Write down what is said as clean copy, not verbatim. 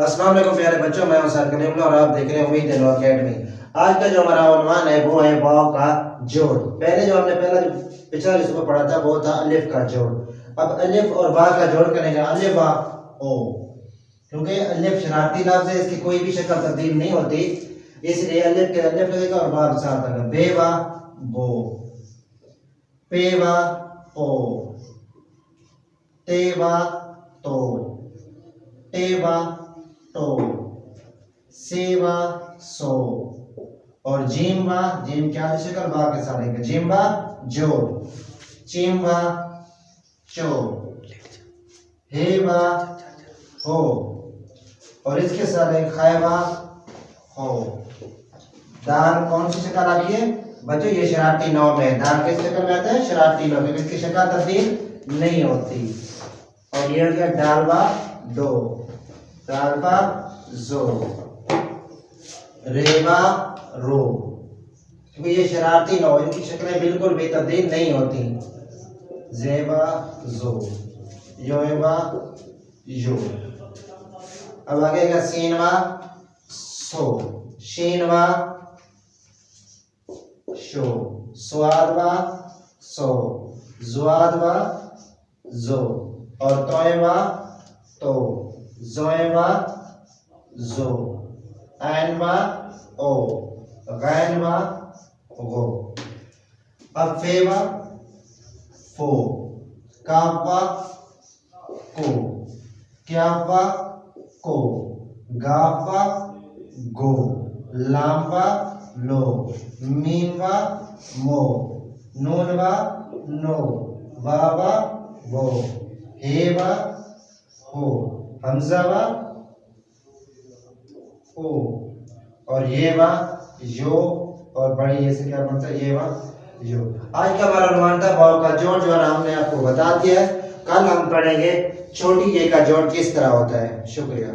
अस्सलाम वालेकुम प्यारे बच्चों, मैं हूं सर कलीमुल्लाह और आप देख रहे हैं उम्मीद है नो अकेडमी। आज का जो हमारा उन्वान है वो है वाव का जोड़। पहले जो हमने पिछला जिसको पढ़ा था वो था अलिफ का जोड़। अब अलिफ और वाव का जोड़ करेंगे, अलिफ वा ओ, क्योंकि अलिफ शरारती लफ्ज है, इसकी कोई भी शक्ल तब्दील नहीं होती, इसलिए अलिफ के अलिफ लगेगा और वाव के साथ लगेगा। बे वा बो, पे वा पो, ते वा तो, टे वा तो, सेवा सो, और जीम वा, जीम क्या शक्ल बा के साथ है, जीम वा जो, चीम वा चो, हे वा हो, और इसके साथ है खाएवा हो। दाल कौन सी शक्ल आती है बच्चों? ये शरारती नौ में दाल किस शक्ल में आता है? शरारती नौ में, इसकी शक्ल तब्दील नहीं होती। और ये हो गया डालवा दो, डालवा जो, रेवा रो, क्योंकि ये शरारती नौ, इनकी शक्लें बिल्कुल भी तब्दील नहीं होती। जेवा जो, योवा यो। अब आगे का सीनवा सो, शीनवा शो, स्वादवा सो, जुआदवा जो, और तोयवा तो, जोएवा जो, ऐनवा ओ, गैनवा गो। अब फेवा फो, काफवा को, क्याफवा को, गाफवा गो, लामवा लो, मीनवा मो, नूनवा नो, वावा वो, हेवा हो, हमजावा ओ, और ये वा यो, और बड़ी ये से क्या बनता है? ये वा यो। आज का हमारा अनुमान था वाव का जोड़, जो हमने आपको बता दिया है। कल हम पढ़ेंगे छोटी ये का जोड़ किस तरह होता है। शुक्रिया।